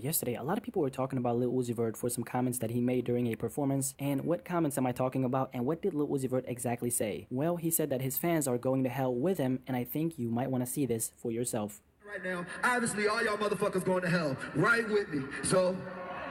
yesterday, a lot of people were talking about Lil Uzi Vert for some comments that he made during a performance. And what comments am I talking about, and what did Lil Uzi Vert exactly say? Well, he said that his fans are going to hell with him, and I think you might want to see this for yourself. Right now, obviously all y'all motherfuckers going to hell right with me. So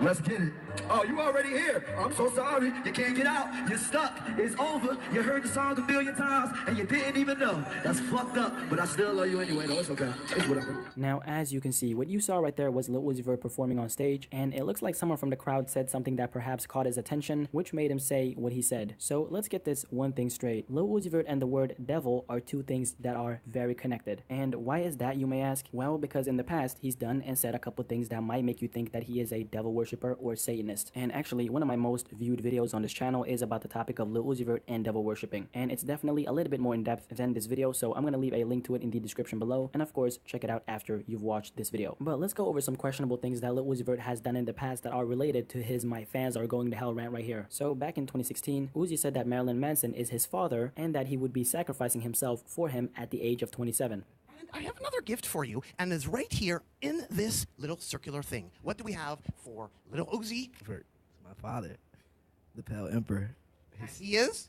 let's get it. Oh, you already here. I'm so sorry. You can't get out. You're stuck. It's over. You heard the song a million times and you didn't even know. That's fucked up, but I still love you anyway. No, it's okay. It's whatever. Now, as you can see, what you saw right there was Lil Uzi Vert performing on stage, and it looks like someone from the crowd said something that perhaps caught his attention, which made him say what he said. So let's get this one thing straight. Lil Uzi Vert and the word devil are two things that are very connected. And why is that, you may ask? Well, because in the past, he's done and said a couple things that might make you think that he is a devil worshipper or Satanist. And actually, one of my most viewed videos on this channel is about the topic of Lil Uzi Vert and devil worshipping. And it's definitely a little bit more in depth than this video, so I'm going to leave a link to it in the description below. And of course, check it out after you've watched this video. But let's go over some questionable things that Lil Uzi Vert has done in the past that are related to his "my fans are going to hell" rant right here. So back in 2016, Uzi said that Marilyn Manson is his father and that he would be sacrificing himself for him at the age of 27. And I have another gift for you, and it's right here in this little circular thing. What do we have for little Uzi? Virt, my father, the Pale Emperor. Yes, he is.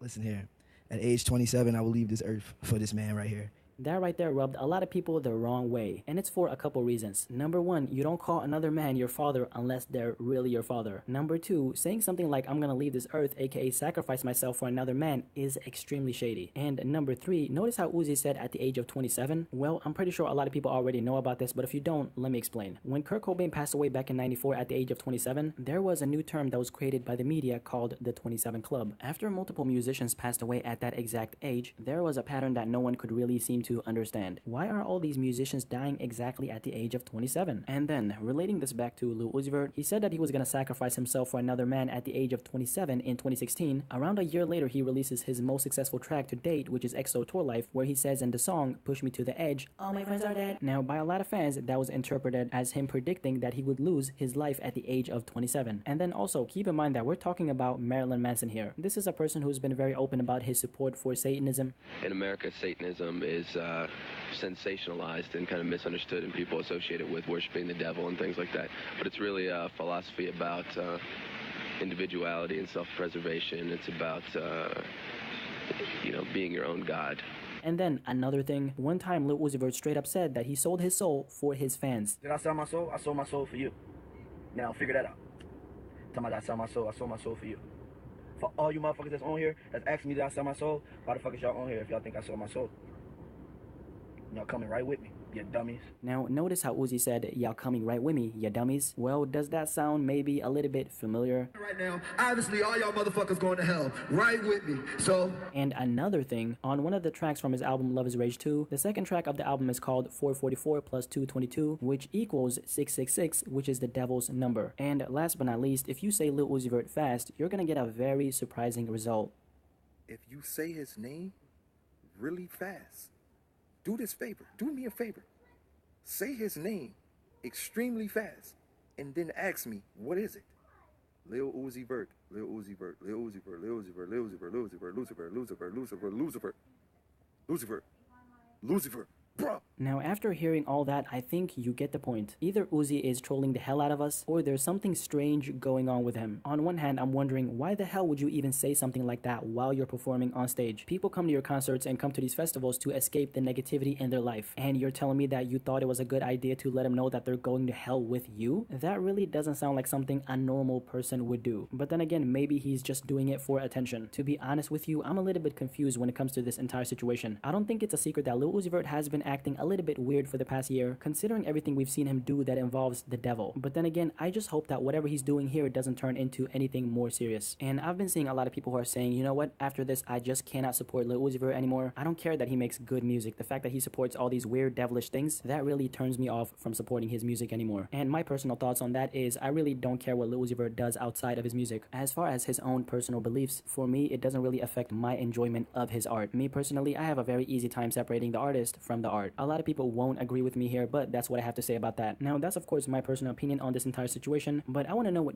Listen here, at age 27, I will leave this earth for this man right here. That right there rubbed a lot of people the wrong way, and it's for a couple reasons. Number one, you don't call another man your father unless they're really your father. Number two, saying something like "I'm gonna leave this earth," aka sacrifice myself for another man, is extremely shady. And number three, notice how Uzi said at the age of 27? Well, I'm pretty sure a lot of people already know about this, but if you don't, let me explain. When Kurt Cobain passed away back in '94 at the age of 27, there was a new term that was created by the media called the 27 Club. After multiple musicians passed away at that exact age, there was a pattern that no one could really seem to understand. Why are all these musicians dying exactly at the age of 27? And then, relating this back to Lil Uzi Vert, he said that he was gonna sacrifice himself for another man at the age of 27 in 2016. Around a year later, he releases his most successful track to date, which is EXO Tour Life, where he says in the song, "Push me to the edge, all my friends are dead." Now, by a lot of fans, that was interpreted as him predicting that he would lose his life at the age of 27. And then also, keep in mind that we're talking about Marilyn Manson here. This is a person who's been very open about his support for Satanism. In America, Satanism is sensationalized and kind of misunderstood, and people associate it with worshiping the devil and things like that. But it's really a philosophy about individuality and self-preservation. It's about, being your own God. And then another thing, one time Lil Uzi Vert straight up said that he sold his soul for his fans. Did I sell my soul? I sold my soul for you. Now figure that out. Tell me, I sell my soul. I sold my soul for you. For all you motherfuckers that's on here that's asking me did I sell my soul, why the fuck is y'all on here if y'all think I sold my soul? Y'all coming right with me, you dummies. Now, notice how Uzi said, "Y'all coming right with me, you dummies." Well, does that sound maybe a little bit familiar? Right now, obviously all y'all motherfuckers going to hell right with me, so. And another thing, on one of the tracks from his album Love is Rage 2, the second track of the album is called 444 plus 222, which equals 666, which is the devil's number. And last but not least, if you say Lil Uzi Vert fast, you're gonna get a very surprising result. If you say his name really fast, do this favor, do me a favor. Say his name extremely fast and then ask me, what is it? Lil Uzi Vert, Lil Uzi Vert, Lil Uzi Vert, Lil Uzi Vert, Lil Uzi Vert, Lil Uzi Vert, Lucifer, Lucifer, Lucifer, Lucifer, Lucifer, Lucifer, bro. Now, after hearing all that, I think you get the point. Either Uzi is trolling the hell out of us, or there's something strange going on with him. On one hand, I'm wondering, why the hell would you even say something like that while you're performing on stage? People come to your concerts and come to these festivals to escape the negativity in their life. And you're telling me that you thought it was a good idea to let them know that they're going to hell with you? That really doesn't sound like something a normal person would do. But then again, maybe he's just doing it for attention. To be honest with you, I'm a little bit confused when it comes to this entire situation. I don't think it's a secret that Lil Uzi Vert has been acting a little bit weird for the past year, considering everything we've seen him do that involves the devil. But then again, I just hope that whatever he's doing here doesn't turn into anything more serious. And I've been seeing a lot of people who are saying, you know what, after this, I just cannot support Lil Uzi Vert anymore. I don't care that he makes good music. The fact that he supports all these weird devilish things, that really turns me off from supporting his music anymore. And my personal thoughts on that is, I really don't care what Lil Uzi Vert does outside of his music. As far as his own personal beliefs, for me, it doesn't really affect my enjoyment of his art. Me personally, I have a very easy time separating the artist from the art. A lot of people won't agree with me here, but that's what I have to say about that. Now, that's of course my personal opinion on this entire situation, but I want to know what